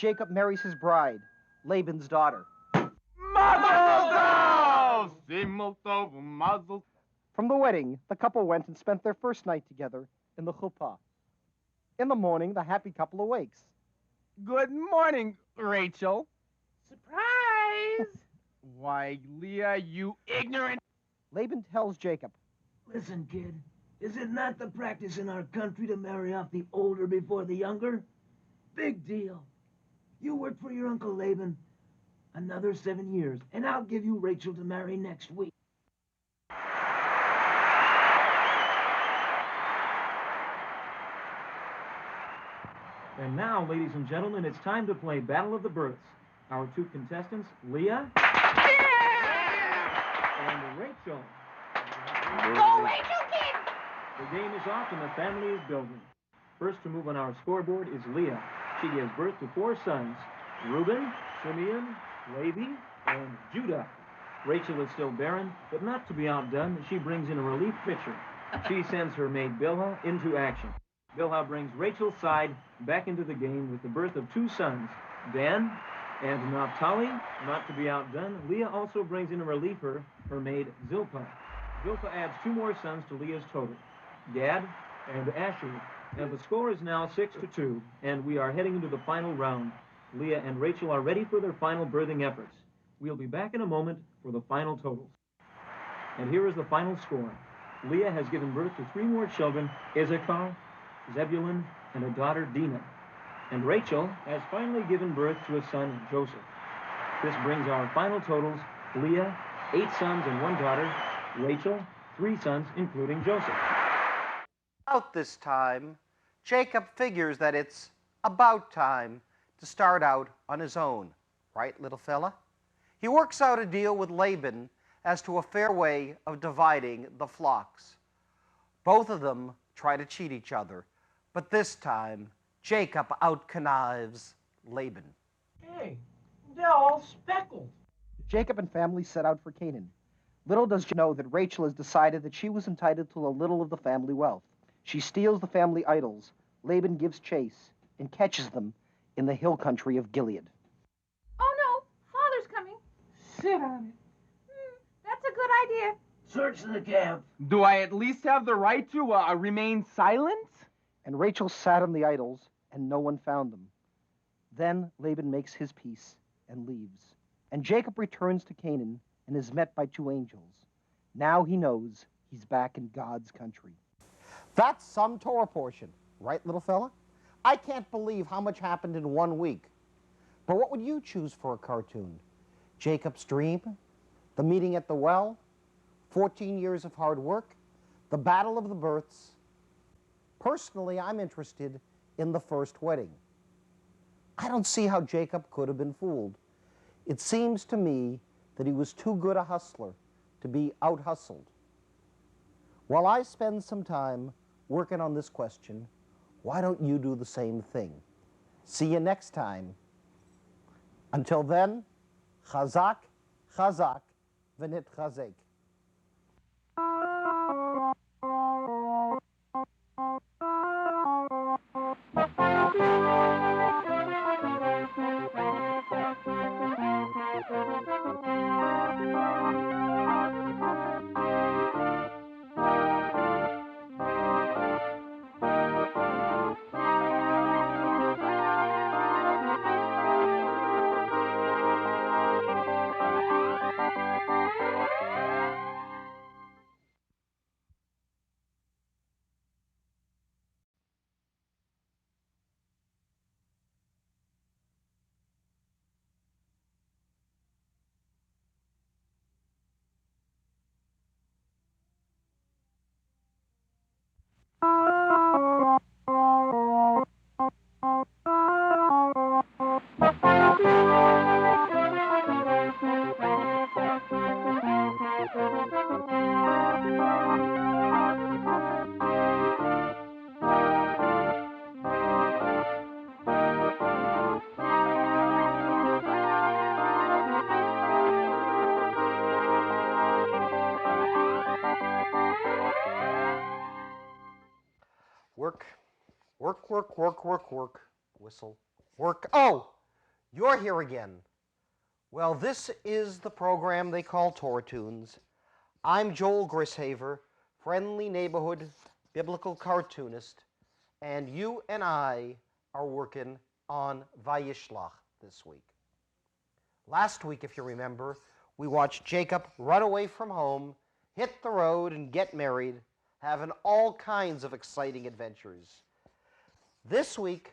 Jacob marries his bride, Laban's daughter. Mazel tov! Simul tov, mazel. From the wedding, the couple went and spent their first night together in the chuppah. In the morning, the happy couple awakes. Good morning, Rachel. Surprise! Why, Leah, you ignorant... Laban tells Jacob, Listen, kid. Is it not the practice in our country to marry off the older before the younger? Big deal. You work for your Uncle Laban another 7 years, and I'll give you Rachel to marry next week. And now, ladies and gentlemen, it's time to play Battle of the Births. Our two contestants, Leah and Rachel. Go, Rachel, kid! The game is off and the family is building. First to move on our scoreboard is Leah. She gives birth to 4 sons, Reuben, Simeon, Levi, and Judah. Rachel is still barren, but not to be outdone, she brings in a relief pitcher. She sends her maid Bilhah into action. Bilhah brings Rachel's side back into the game with the birth of 2 sons, Dan and Naphtali. Not to be outdone, Leah also brings in a reliever, her maid Zilpah. Zilpah adds 2 more sons to Leah's total, Gad and Asher. And the score is now 6-2, and we are heading into the final round. Leah and Rachel are ready for their final birthing efforts. We'll be back in a moment for the final totals. And here is the final score. Leah has given birth to 3 more children, Issachar, Zebulun, and a daughter, Dinah. And Rachel has finally given birth to a son, Joseph. This brings our final totals. Leah, 8 sons and 1 daughter. Rachel, 3 sons, including Joseph. About this time, Jacob figures that it's about time to start out on his own. Right, little fella? He works out a deal with Laban as to a fair way of dividing the flocks. Both of them try to cheat each other, but this time, Jacob out-connives Laban. Hey, they're all speckled. Jacob and family set out for Canaan. Little does she know that Rachel has decided that she was entitled to a little of the family wealth. She steals the family idols. Laban gives chase and catches them in the hill country of Gilead. Oh, no. Father's coming. Sit on it. That's a good idea. Search the camp. Do I at least have the right to remain silent? And Rachel sat on the idols, and no one found them. Then Laban makes his peace and leaves. And Jacob returns to Canaan and is met by 2 angels. Now he knows he's back in God's country. That's some Torah portion, right, little fella? I can't believe how much happened in 1 week. But what would you choose for a cartoon? Jacob's dream? The meeting at the well? 14 years of hard work? The battle of the births? Personally, I'm interested in the first wedding. I don't see how Jacob could have been fooled. It seems to me that he was too good a hustler to be out-hustled. While I spend some time working on this question, why don't you do the same thing? See you next time. Until then, chazak, chazak, v'nit chazek. Work, work, work, work, work, work, whistle, work. Oh, You're here again. Well, this is the program they call Tortunes. I'm Joel Grishaver, friendly neighborhood biblical cartoonist, and you and I are working on Vayishlach this week. Last week, if you remember, we watched Jacob run away from home, hit the road, and get married, having all kinds of exciting adventures. This week,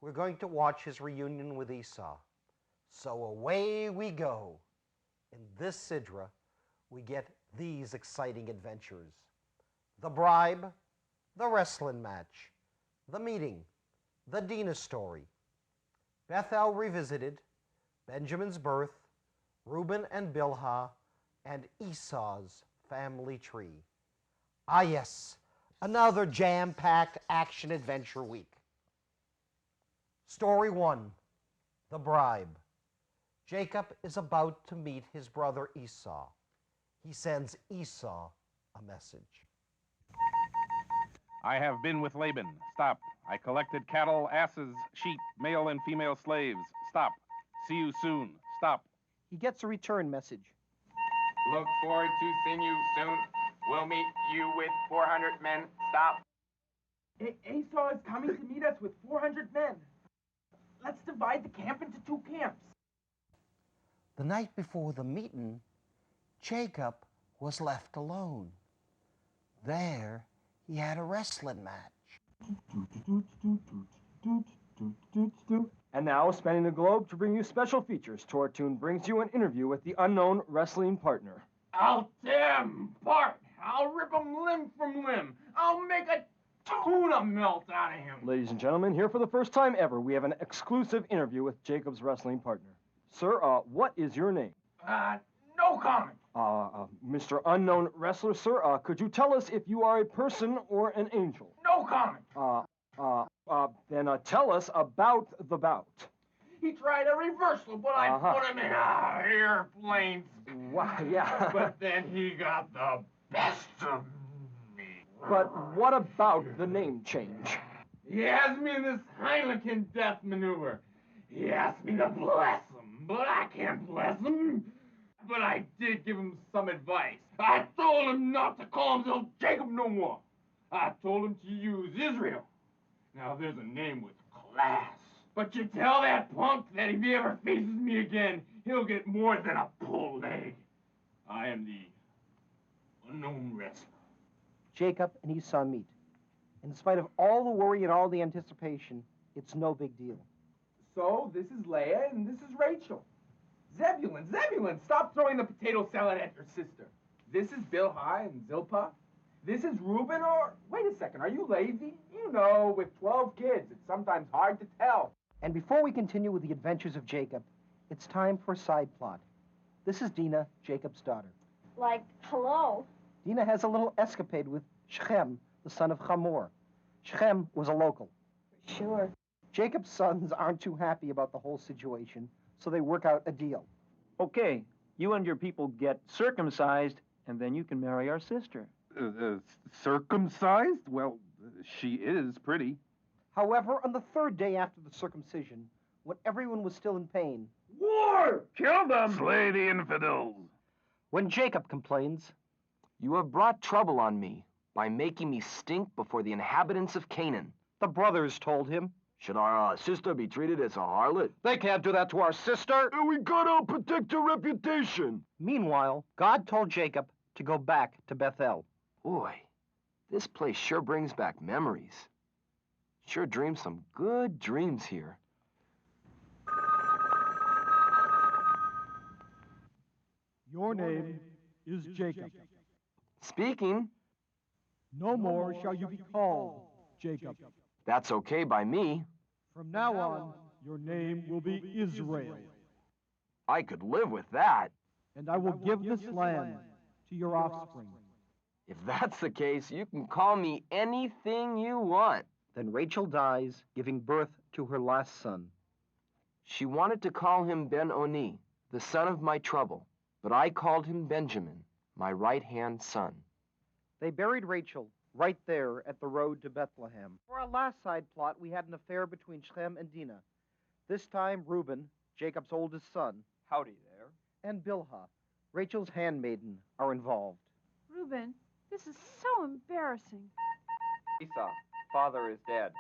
we're going to watch his reunion with Esau. So away we go. In this Sidra, we get these exciting adventures. The bribe, the wrestling match, the meeting, the Dinah story, Bethel revisited, Benjamin's birth, Reuben and Bilhah, and Esau's family tree. Ah yes, another jam-packed action-adventure week. Story 1, The Bribe. Jacob is about to meet his brother Esau. He sends Esau a message. I have been with Laban. Stop. I collected cattle, asses, sheep, male and female slaves. Stop. See you soon. Stop. He gets a return message. Look forward to seeing you soon. We'll meet you with 400 men. Stop. Esau is coming to meet us with 400 men. Let's divide the camp into 2 camps. The night before the meeting, Jacob was left alone. There, he had a wrestling match. And now, spanning the globe to bring you special features, Tortune brings you an interview with the unknown wrestling partner. I'll tear him apart. I'll rip him limb from limb. I'll make a tuna melt out of him. Ladies and gentlemen, here for the first time ever, we have an exclusive interview with Jacob's wrestling partner. Sir, what is your name? No comment. Mr. Unknown Wrestler, sir, could you tell us if you are a person or an angel? No comment. Then tell us about the bout. He tried a reversal, but I put him in airplanes. Wow, yeah. But then he got the best of me. But what about the name change? He has me in this Heineken death maneuver. He asked me to bless him, but I can't bless him. But I did give him some advice. I told him not to call himself Jacob no more. I told him to use Israel. Now there's a name with class. But you tell that punk that if he ever faces me again, he'll get more than a pulled leg. I am the unknown wrestler. Jacob and Esau meet. In spite of all the worry and all the anticipation, it's no big deal. So, this is Leah and this is Rachel. Zebulun, stop throwing the potato salad at your sister. This is Bilhah and Zilpah. This is Reuben, or wait a second, are you lazy? You know, with 12 kids, it's sometimes hard to tell. And before we continue with the adventures of Jacob, it's time for a side plot. This is Dinah, Jacob's daughter. Like, hello. Dinah has a little escapade with Shechem, the son of Hamor. Shechem was a local. Sure. Jacob's sons aren't too happy about the whole situation, so they work out a deal. Okay, you and your people get circumcised, and then you can marry our sister. Circumcised? Well, she is pretty. However, on the 3rd day after the circumcision, when everyone was still in pain, War! Kill them! Slay the infidels! when Jacob complains, You have brought trouble on me by making me stink before the inhabitants of Canaan. the brothers told him, Should our sister be treated as a harlot? "They can't do that to our sister." We gotta protect her reputation. Meanwhile, God told Jacob to go back to Bethel. Boy, this place sure brings back memories. Sure dreams some good dreams here. Your name is Jacob. Speaking, No more shall you be called Jacob. that's okay by me. From now on, your name will be Israel. I could live with that. And I will give this land to your offspring. If that's the case, you can call me anything you want. Then Rachel dies, giving birth to her last son. She wanted to call him Ben-Oni, the son of my trouble, but I called him Benjamin, my right-hand son. They buried Rachel right there at the road to Bethlehem. For our last side plot, we had an affair between Shechem and Dinah. This time, Reuben, Jacob's oldest son, Howdy there. and Bilhah, Rachel's handmaiden, are involved. Reuben, this is so embarrassing. Esau, father is dead.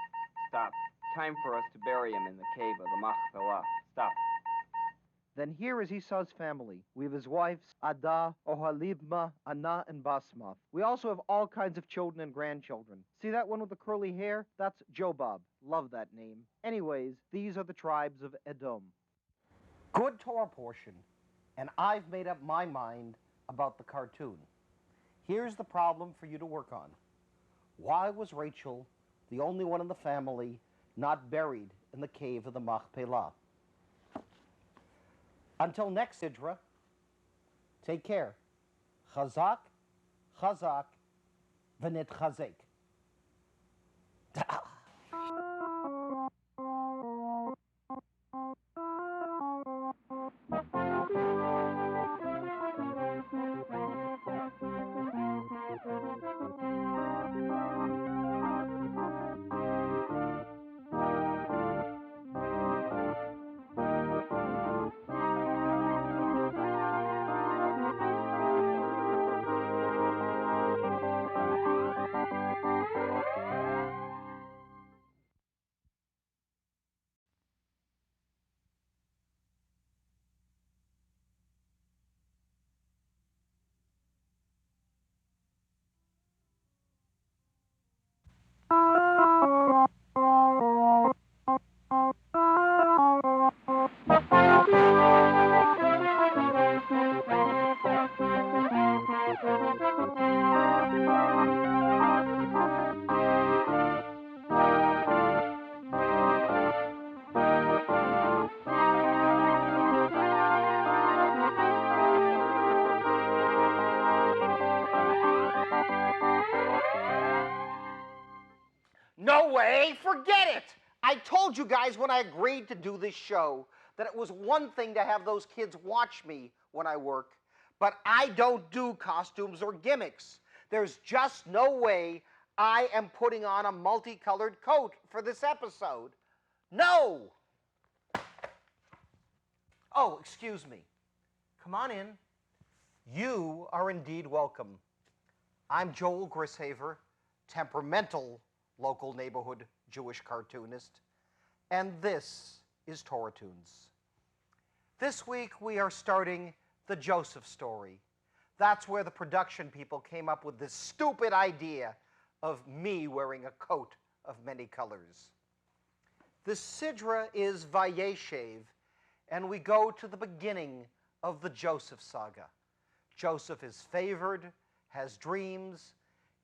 Stop. Time for us to bury him in the cave of the Machpelah. Stop. Then here is Esau's family. We have his wives, Adah, Oholibmah, Anah, and Basmath. We also have all kinds of children and grandchildren. See that one with the curly hair? That's Jobab. Love that name. Anyways, these are the tribes of Edom. Good Torah portion, and I've made up my mind about the cartoon. Here's the problem for you to work on. Why was Rachel, the only one in the family, not buried in the cave of the Machpelah? Until next Sidra, take care. Chazak, chazak, v'nit chazek. No way, forget it! I told you guys when I agreed to do this show that it was one thing to have those kids watch me when I work, but I don't do costumes or gimmicks. There's just no way I am putting on a multicolored coat for this episode. No! Oh, excuse me. Come on in. You are indeed welcome. I'm Joel Grishaver, temperamental local neighborhood Jewish cartoonist, and this is Torah Tunes. This week we are starting the Joseph story. That's where the production people came up with this stupid idea of me wearing a coat of many colors. The Sidra is Vayeshev, and we go to the beginning of the Joseph saga. Joseph is favored, has dreams,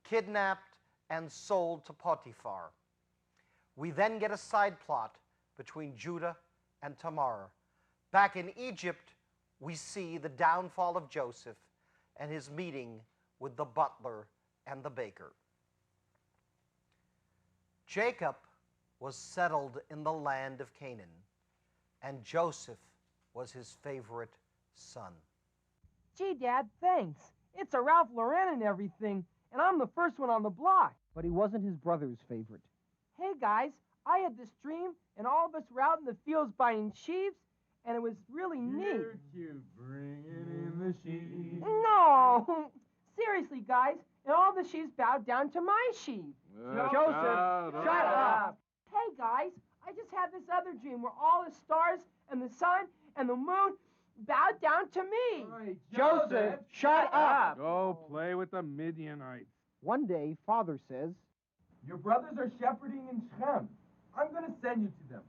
kidnapped, and sold to Potiphar. We then get a side plot between Judah and Tamar. Back in Egypt, we see the downfall of Joseph and his meeting with the butler and the baker. Jacob was settled in the land of Canaan, and Joseph was his favorite son. Gee, Dad, thanks. It's a Ralph Lauren and everything, and I'm the first one on the block. But he wasn't his brother's favorite. Hey, guys, I had this dream, and all of us were out in the fields buying sheaves, and it was really neat. You bringing in the sheep. No! Seriously, guys, and all the sheaves bowed down to my sheep. Joseph, Shut up! Hey, guys, I just had this other dream where all the stars and the sun and the moon bowed down to me. Hey, Joseph, shut up! Go play with the Midianites. One day, Father says, Your brothers are shepherding in Shechem. I'm going to send you to them.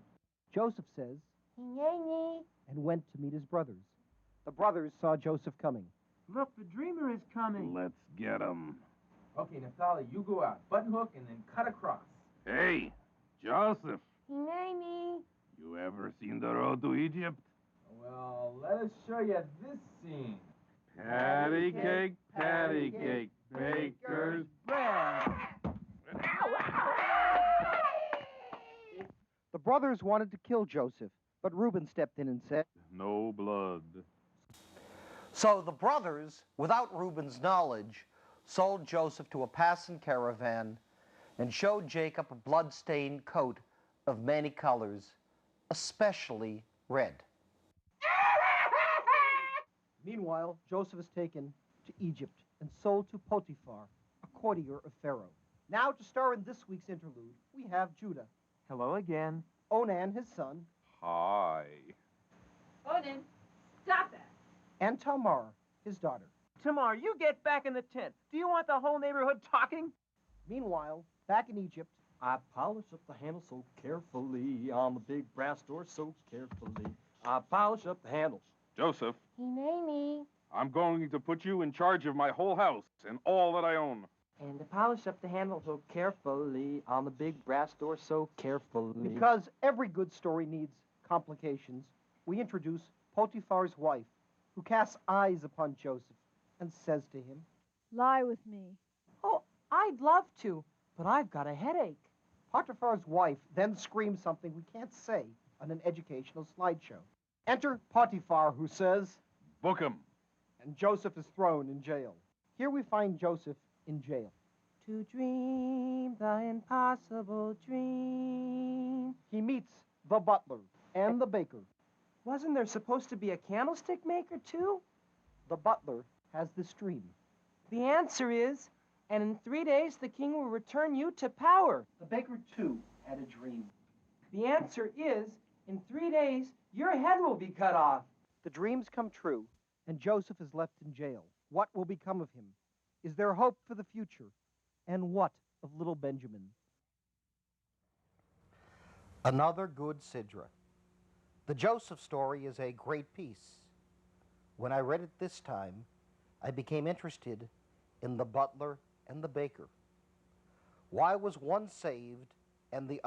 Joseph says, and went to meet his brothers. The brothers saw Joseph coming. Look, the dreamer is coming. Let's get him. Okay, Naphtali, you go out. Button hook and then cut across. Hey, Joseph, Hineni. you ever seen the road to Egypt? Well, let us show you this scene. Patty cake, baker's bread. The brothers wanted to kill Joseph, but Reuben stepped in and said, No blood. So the brothers, without Reuben's knowledge, sold Joseph to a passing caravan and showed Jacob a blood-stained coat of many colors, especially red. Meanwhile, Joseph is taken to Egypt and sold to Potiphar, a courtier of Pharaoh. Now, to star in this week's interlude, we have Judah, Hello again. Onan, his son, Hi. Onan, stop that. and Tamar, his daughter. Tamar, you get back in the tent. Do you want the whole neighborhood talking? Meanwhile, back in Egypt, I polish up the handle so carefully on the big brass door so carefully. I polish up the handles. Joseph, Hineni. I'm going to put you in charge of my whole house and all that I own. And to polish up the handle so carefully on the big brass door so carefully. because every good story needs complications, we introduce Potiphar's wife, who casts eyes upon Joseph and says to him, Lie with me. Oh, I'd love to, but I've got a headache. Potiphar's wife then screams something we can't say on an educational slideshow. Enter Potiphar, who says, Book him. and Joseph is thrown in jail. Here we find Joseph in jail. To dream the impossible dream. He meets the butler and the baker. Wasn't there supposed to be a candlestick maker, too? The butler has this dream. The answer is, and in 3 days the king will return you to power. The baker, too, had a dream. The answer is, in 3 days, your head will be cut off. The dreams come true, and Joseph is left in jail. What will become of him? Is there hope for the future? And what of little Benjamin? Another good Sidra. The Joseph story is a great piece. When I read it this time, I became interested in the butler and the baker. Why was one saved and the other?